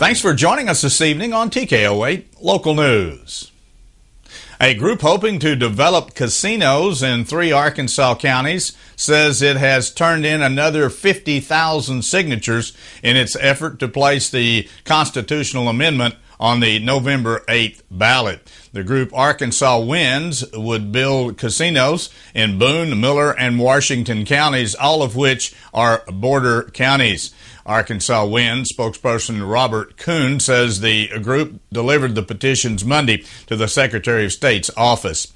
Thanks for joining us this evening on TKO8 Local News. A group hoping to develop casinos in 3 Arkansas counties says it has turned in another 50,000 signatures in its effort to place the constitutional amendment on the November 8th ballot. The group Arkansas Wins would build casinos in Boone, Miller, and Washington counties, all of which are border counties. Arkansas Wins spokesperson Robert Kuhn says the group delivered the petitions Monday to the Secretary of State's office.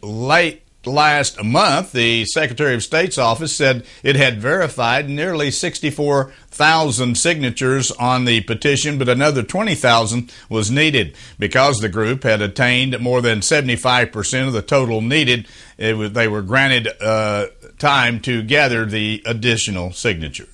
Late last month, the Secretary of State's office said it had verified nearly 64,000 signatures on the petition, but another 20,000 was needed. Because the group had attained more than 75% of the total needed, they were granted time to gather the additional signatures.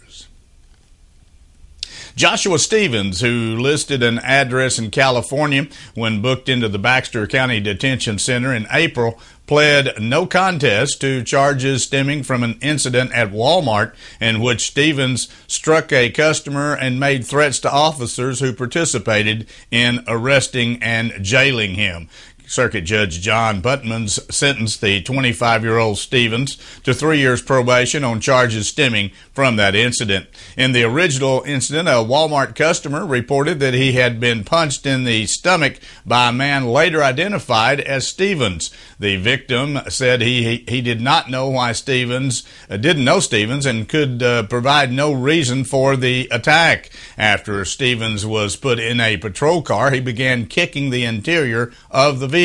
Joshua Stevens, who listed an address in California when booked into the Baxter County Detention Center in April, pled no contest to charges stemming from an incident at Walmart in which Stevens struck a customer and made threats to officers who participated in arresting and jailing him. Circuit Judge John Butmans sentenced the 25-year-old Stevens to 3 years probation on charges stemming from that incident. In the original incident, a Walmart customer reported that he had been punched in the stomach by a man later identified as Stevens. The victim said he did not know why Stevens didn't know Stevens and could provide no reason for the attack. After Stevens was put in a patrol car, he began kicking the interior of the vehicle.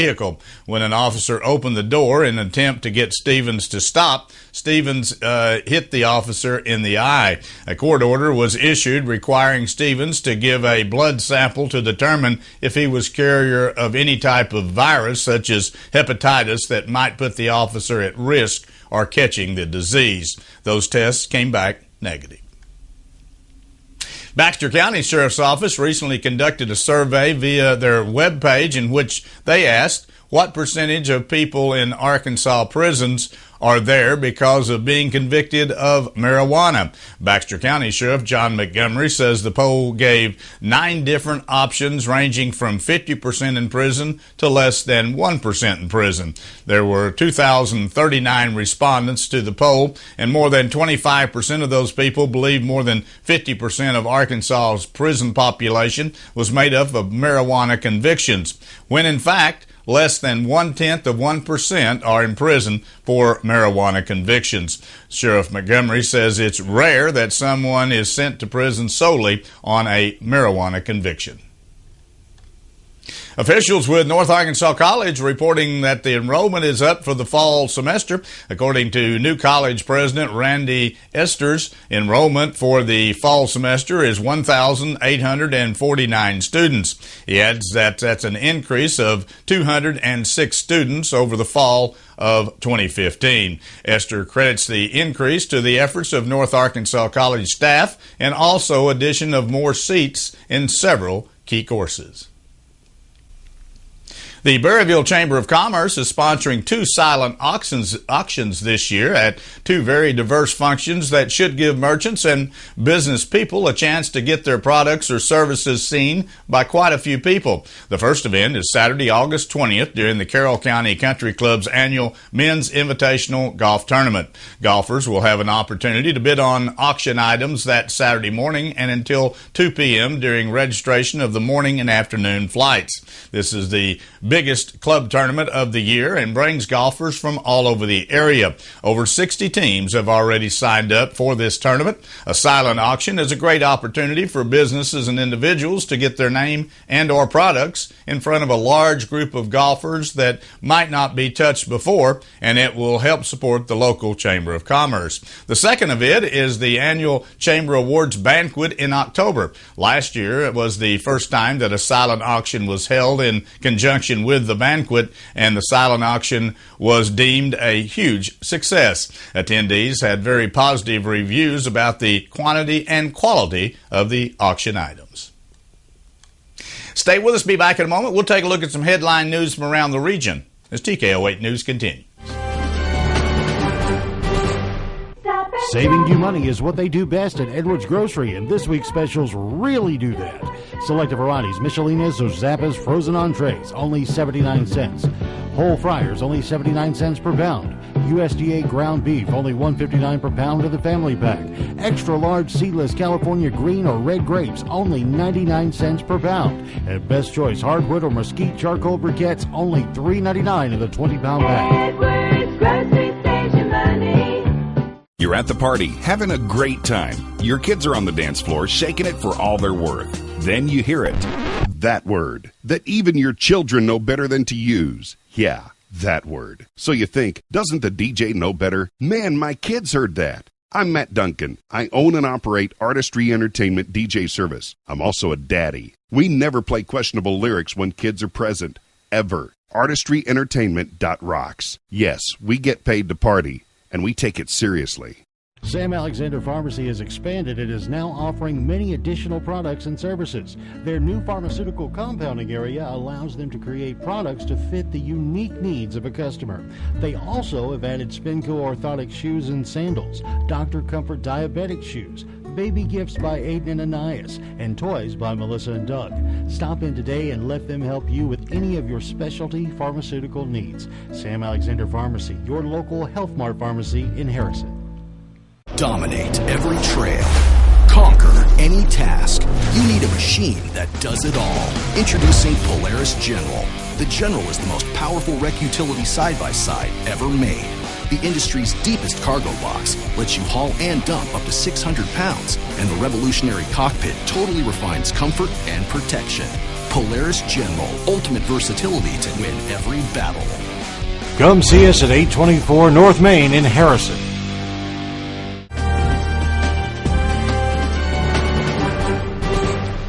When an officer opened the door in an attempt to get Stevens to stop, Stevens hit the officer in the eye. A court order was issued requiring Stevens to give a blood sample to determine if he was carrier of any type of virus, such as hepatitis, that might put the officer at risk or catching the disease. Those tests came back negative. Baxter County Sheriff's Office recently conducted a survey via their webpage in which they asked what percentage of people in Arkansas prisons are there because of being convicted of marijuana. Baxter County Sheriff John Montgomery says the poll gave 9 different options ranging from 50% in prison to less than 1% in prison. There were 2,039 respondents to the poll, and more than 25% of those people believe more than 50% of Arkansas's prison population was made up of marijuana convictions, when in fact less than 0.1% are in prison for marijuana convictions. Sheriff Montgomery says it's rare that someone is sent to prison solely on a marijuana conviction. Officials with North Arkansas College reporting that the enrollment is up for the fall semester. According to new college president Randy Esters, enrollment for the fall semester is 1,849 students. He adds that that's an increase of 206 students over the fall of 2015. Esther credits the increase to the efforts of North Arkansas College staff and also addition of more seats in several key courses. The Berryville Chamber of Commerce is sponsoring 2 silent auctions this year at 2 very diverse functions that should give merchants and business people a chance to get their products or services seen by quite a few people. The first event is Saturday, August 20th during the Carroll County Country Club's annual Men's Invitational Golf Tournament. Golfers will have an opportunity to bid on auction items that Saturday morning and until 2 p.m. during registration of the morning and afternoon flights. This is the biggest club tournament of the year and brings golfers from all over the area. Over 60 teams have already signed up for this tournament. A silent auction is a great opportunity for businesses and individuals to get their name and or products in front of a large group of golfers that might not be touched before, and it will help support the local Chamber of Commerce. The second event is the annual Chamber Awards Banquet in October. Last year, it was the first time that a silent auction was held in conjunction with the banquet, and the silent auction was deemed a huge success. Attendees had very positive reviews about the quantity and quality of the auction items. Stay with us. Be back in a moment. We'll take a look at some headline news from around the region as TKO8 News continues. Saving you money is what they do best at Edwards Grocery, and this week's specials really do that. Selected varieties, Michelinas or Zappas frozen entrees, only 79 cents. Whole fryers, only 79 cents per pound. USDA ground beef, only $1.59 per pound of the family pack. Extra large seedless California green or red grapes, only 99 cents per pound. And Best Choice hardwood or mesquite charcoal briquettes, only $3.99 of the 20-pound pack. Edwards Grocery Station money. You're at the party, having a great time. Your kids are on the dance floor, shaking it for all they're worth. Then you hear it. That word that even your children know better than to use. Yeah, that word. So you think, doesn't the DJ know better? Man, my kids heard that. I'm Matt Duncan. I own and operate Artistry Entertainment DJ service. I'm also a daddy. We never play questionable lyrics when kids are present. Ever. ArtistryEntertainment.rocks. Yes, we get paid to party, and we take it seriously. Sam Alexander Pharmacy has expanded and is now offering many additional products and services. Their new pharmaceutical compounding area allows them to create products to fit the unique needs of a customer. They also have added Spinco orthotic shoes and sandals, Dr. Comfort diabetic shoes, baby gifts by Aiden and Anais, and toys by Melissa and Doug. Stop in today and let them help you with any of your specialty pharmaceutical needs. Sam Alexander Pharmacy, your local Health Mart pharmacy in Harrison. Dominate every trail. Conquer any task. You need a machine that does it all. Introducing Polaris General. The General is the most powerful wreck utility side-by-side ever made. The industry's deepest cargo box lets you haul and dump up to 600 pounds, and the revolutionary cockpit totally refines comfort and protection. Polaris General, ultimate versatility to win every battle. Come see us at 824 North Main in Harrison.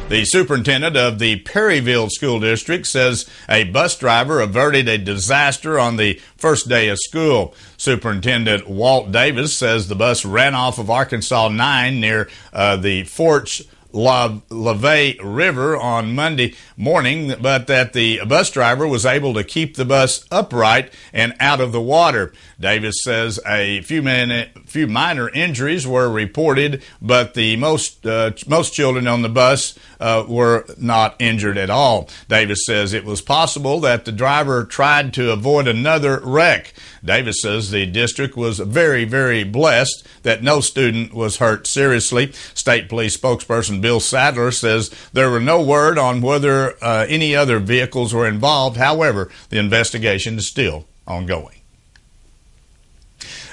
The superintendent of the Perryville School District says a bus driver averted a disaster on the first day of school. Superintendent Walt Davis says the bus ran off of Arkansas 9 near the Fort LaVey River on Monday morning, but that the bus driver was able to keep the bus upright and out of the water. Davis says a few minor injuries were reported, but the most children on the bus were not injured at all. Davis says it was possible that the driver tried to avoid another wreck. Davis says the district was very, very blessed that no student was hurt seriously. State Police spokesperson Bill Sadler says there were no word on whether any other vehicles were involved. However, the investigation is still ongoing.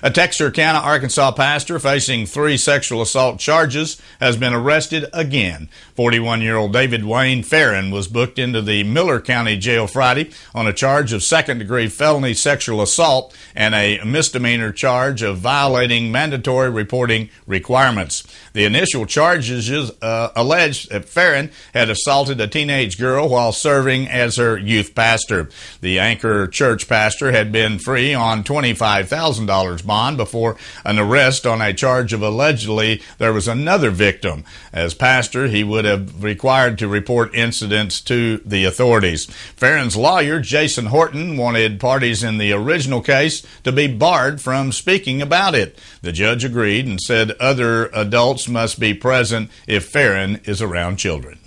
A Texarkana, Arkansas pastor facing 3 sexual assault charges has been arrested again. 41-year-old David Wayne Farron was booked into the Miller County Jail Friday on a charge of second-degree felony sexual assault and a misdemeanor charge of violating mandatory reporting requirements. The initial charges alleged that Farron had assaulted a teenage girl while serving as her youth pastor. The Anchor Church pastor had been free on $25,000 bond before an arrest on a charge of allegedly there was another victim. As pastor, he would have required to report incidents to the authorities. Farron's lawyer, Jason Horton, wanted parties in the original case to be barred from speaking about it. The judge agreed and said other adults must be present if Farron is around children.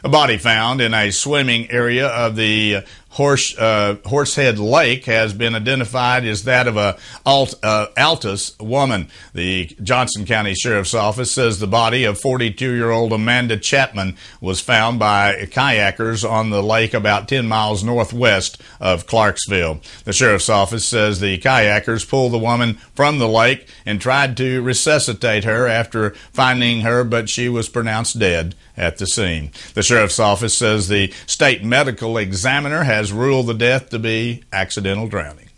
A body found in a swimming area of the Horsehead Lake has been identified as that of a Altus woman. The Johnson County Sheriff's Office says the body of 42-year-old Amanda Chapman was found by kayakers on the lake about 10 miles northwest of Clarksville. The Sheriff's Office says the kayakers pulled the woman from the lake and tried to resuscitate her after finding her, but she was pronounced dead at the scene. The Sheriff's Office says the state medical examiner has ruled the death to be accidental drowning.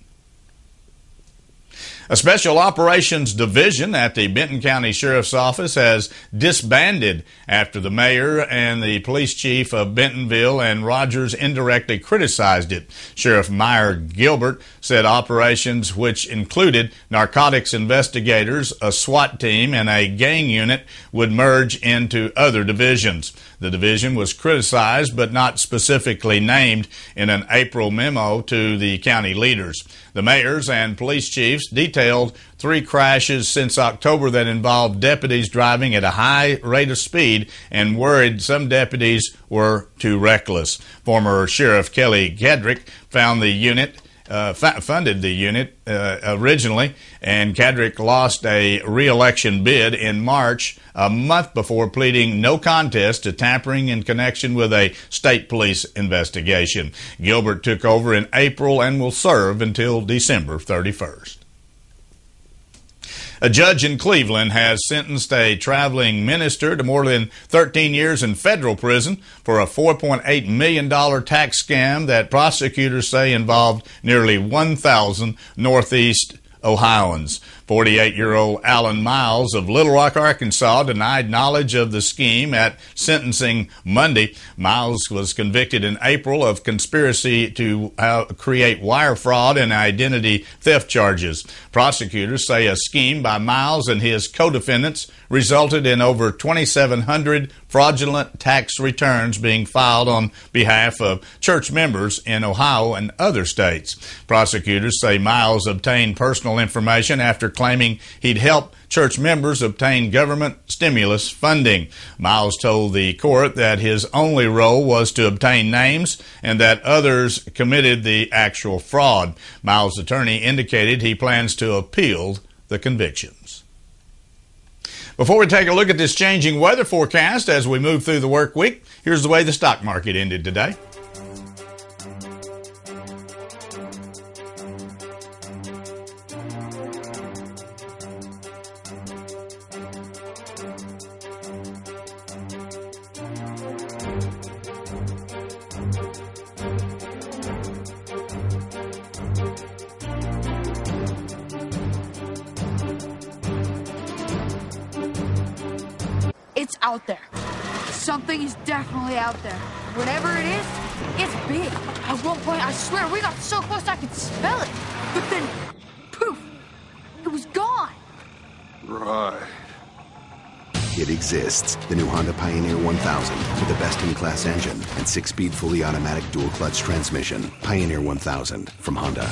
A Special Operations Division at the Benton County Sheriff's Office has disbanded after the mayor and the police chief of Bentonville and Rogers indirectly criticized it. Sheriff Meyer Gilbert said operations, which included narcotics investigators, a SWAT team, and a gang unit, would merge into other divisions. The division was criticized but not specifically named in an April memo to the county leaders. The mayors and police chiefs detailed 3 crashes since October that involved deputies driving at a high rate of speed and worried some deputies were too reckless. Former Sheriff Kelly Kedrick funded the unit originally, and Kedrick lost a re-election bid in March, a month before pleading no contest to tampering in connection with a state police investigation. Gilbert took over in April and will serve until December 31st. A judge in Cleveland has sentenced a traveling minister to more than 13 years in federal prison for a $4.8 million tax scam that prosecutors say involved nearly 1,000 Northeast Ohioans. 48-year-old Alan Miles of Little Rock, Arkansas, denied knowledge of the scheme at sentencing Monday. Miles was convicted in April of conspiracy to create wire fraud and identity theft charges. Prosecutors say a scheme by Miles and his co-defendants resulted in over 2,700 fraudulent tax returns being filed on behalf of church members in Ohio and other states. Prosecutors say Miles obtained personal information after claiming he'd help church members obtain government stimulus funding. Miles told the court that his only role was to obtain names and that others committed the actual fraud. Miles' attorney indicated he plans to appeal the convictions. Before we take a look at this changing weather forecast as we move through the work week, here's the way the stock market ended today. It's out there. Something is definitely out there. Whatever it is, it's big. At one point, I swear, we got so close I could smell it. But then, poof, it was gone. Right. It exists. The new Honda Pioneer 1000 with a best-in-class engine and 6-speed fully automatic dual-clutch transmission. Pioneer 1000 from Honda.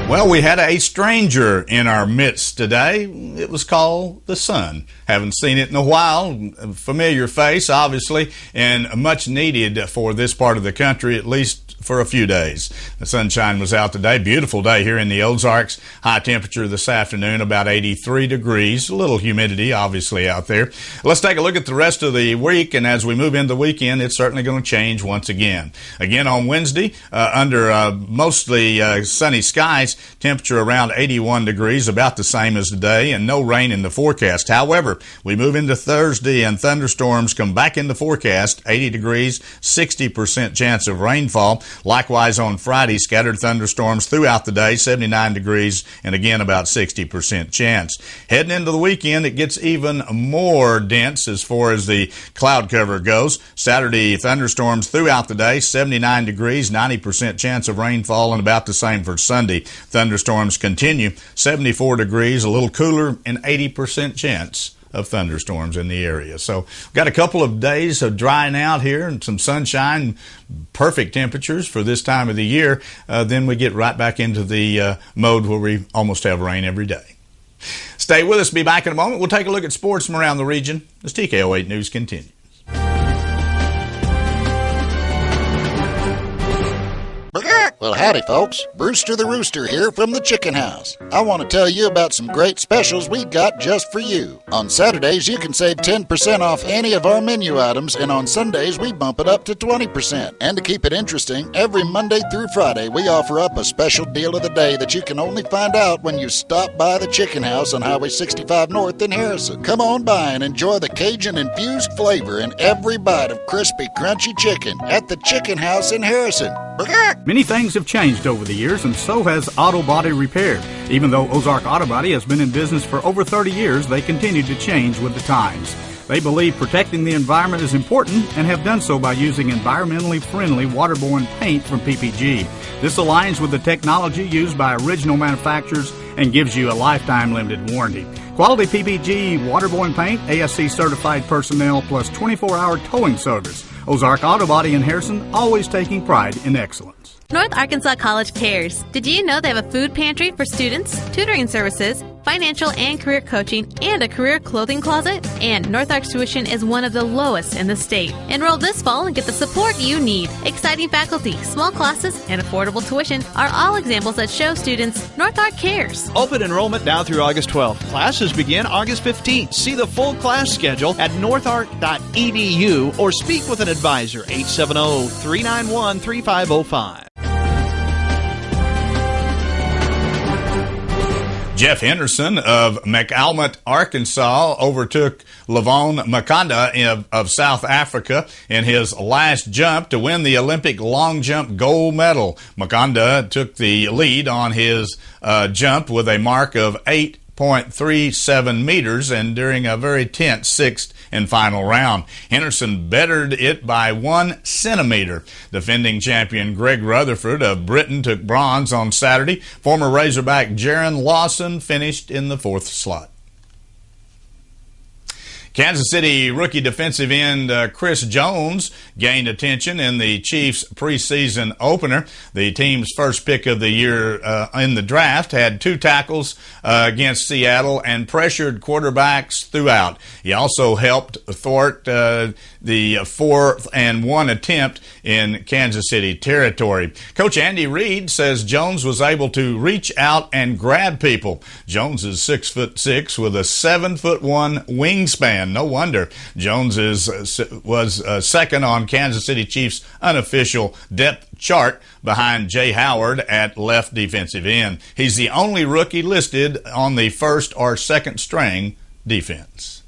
Well, we had a stranger in our midst today. It was called the sun. Haven't seen it in a while. A familiar face, obviously, and much needed for this part of the country, at least for a few days. The sunshine was out today. Beautiful day here in the Ozarks. High temperature this afternoon, about 83 degrees. A little humidity, obviously, out there. Let's take a look at the rest of the week, and as we move into the weekend, it's certainly going to change once again. Again on Wednesday, under mostly sunny skies, temperature around 81 degrees, about the same as today, and no rain in the forecast. However, we move into Thursday, and thunderstorms come back in the forecast, 80 degrees, 60% chance of rainfall. Likewise on Friday, scattered thunderstorms throughout the day, 79 degrees, and again about 60% chance. Heading into the weekend, it gets even more dense as far as the cloud cover goes. Saturday, thunderstorms throughout the day, 79 degrees, 90% chance of rainfall, and about the same for Sunday. Thunderstorms continue, 74 degrees, a little cooler, and 80% chance of thunderstorms in the area. So we've got a couple of days of drying out here and some sunshine, perfect temperatures for this time of the year. Then we get right back into the mode where we almost have rain every day. Stay with us. Be back in a moment. We'll take a look at sports from around the region as TKO8 News continues. Well, howdy, folks. Brewster the Rooster here from the Chicken House. I want to tell you about some great specials we got just for you. On Saturdays, you can save 10% off any of our menu items, and on Sundays, we bump it up to 20%. And to keep it interesting, every Monday through Friday, we offer up a special deal of the day that you can only find out when you stop by the Chicken House on Highway 65 North in Harrison. Come on by and enjoy the Cajun-infused flavor in every bite of crispy, crunchy chicken at the Chicken House in Harrison. Many things have changed over the years, and so has Auto Body Repair. Even though Ozark Auto Body has been in business for over 30 years, they continue to change with the times. They believe protecting the environment is important and have done so by using environmentally friendly waterborne paint from PPG. This aligns with the technology used by original manufacturers and gives you a lifetime limited warranty. Quality PPG waterborne paint, ASC certified personnel, plus 24-hour towing service. Ozark Auto Body in Harrison, always taking pride in excellence. North Arkansas College cares. Did you know they have a food pantry for students, tutoring services, financial and career coaching, and a career clothing closet? And North Ark's tuition is one of the lowest in the state. Enroll this fall and get the support you need. Exciting faculty, small classes, and affordable tuition are all examples that show students North Ark cares. Open enrollment now through August 12th. Classes begin August 15th. See the full class schedule at northark.edu or speak with an advisor, 870-391-3505. Jeff Henderson of McAlmont, Arkansas, overtook Lavon Makanda of South Africa in his last jump to win the Olympic long jump gold medal. Makanda took the lead on his jump with a mark of 8.37 meters and during a very tense sixth and final round. Henderson bettered it by 1 centimeter. Defending champion Greg Rutherford of Britain took bronze on Saturday. Former Razorback Jaron Lawson finished in the 4th slot. Kansas City rookie defensive end Chris Jones gained attention in the Chiefs' preseason opener. The team's first pick of the year in the draft had 2 tackles against Seattle and pressured quarterbacks throughout. He also helped thwart the 4th and 1 attempt in Kansas City territory. Coach Andy Reid says Jones was able to reach out and grab people. Jones is 6'6" with a 7'1" wingspan. No wonder Jones was second on Kansas City Chiefs' unofficial depth chart behind Jay Howard at left defensive end. He's the only rookie listed on the first or second string defense.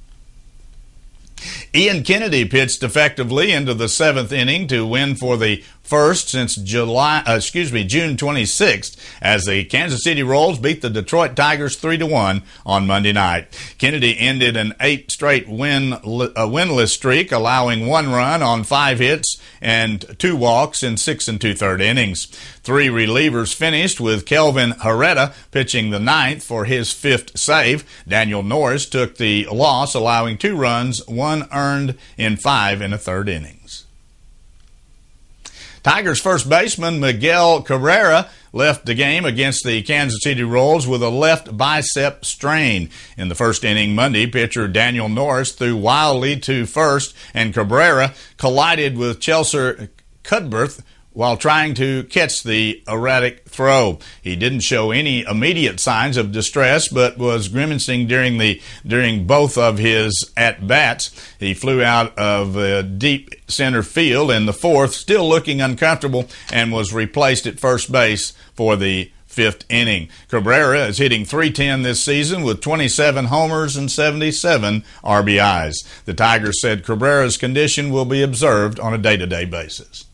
Ian Kennedy pitched effectively into the 7th inning to win for the first since June 26th as the Kansas City Royals beat the Detroit Tigers 3-1 on Monday night. Kennedy ended an 8 straight winless streak, allowing 1 run on 5 hits and 2 walks in 6 2/3 innings. 3 relievers finished, with Kelvin Herrera pitching the 9th for his 5th save. Daniel Norris took the loss, allowing 2 runs, 1 earned in 5 1/3 innings. Tigers first baseman Miguel Cabrera left the game against the Kansas City Royals with a left bicep strain. In the first inning Monday, pitcher Daniel Norris threw wildly to first, and Cabrera collided with Chelsea Cudberth while trying to catch the erratic throw. He didn't show any immediate signs of distress, but was grimacing during both of his at-bats. He flew out of deep center field in the 4th, still looking uncomfortable, and was replaced at first base for the 5th inning. Cabrera is hitting .310 this season with 27 homers and 77 RBIs. The Tigers said Cabrera's condition will be observed on a day-to-day basis.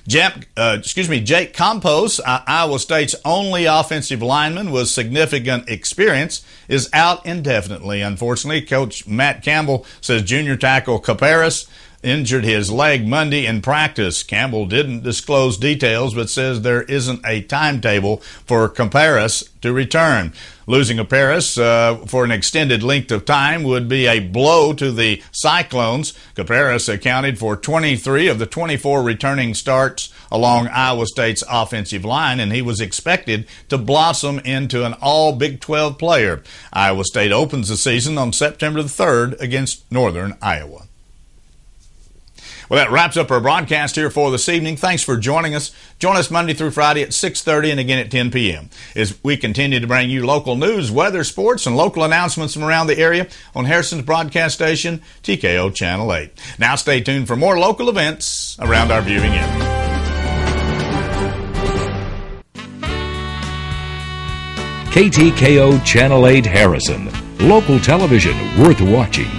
Jake Campos, Iowa State's only offensive lineman with significant experience, is out indefinitely. Unfortunately, Coach Matt Campbell says junior tackle Caparis injured his leg Monday in practice. Campbell didn't disclose details, but says there isn't a timetable for Caparis to return. Losing Caparis for an extended length of time would be a blow to the Cyclones. Caparis accounted for 23 of the 24 returning starts along Iowa State's offensive line, and he was expected to blossom into an all-Big 12 player. Iowa State opens the season on September the 3rd against Northern Iowa. Well, that wraps up our broadcast here for this evening. Thanks for joining us. Join us Monday through Friday at 6:30 and again at 10 p.m. as we continue to bring you local news, weather, sports, and local announcements from around the area on Harrison's broadcast station, TKO Channel 8. Now stay tuned for more local events around our viewing area. KTKO Channel 8 Harrison. Local television worth watching.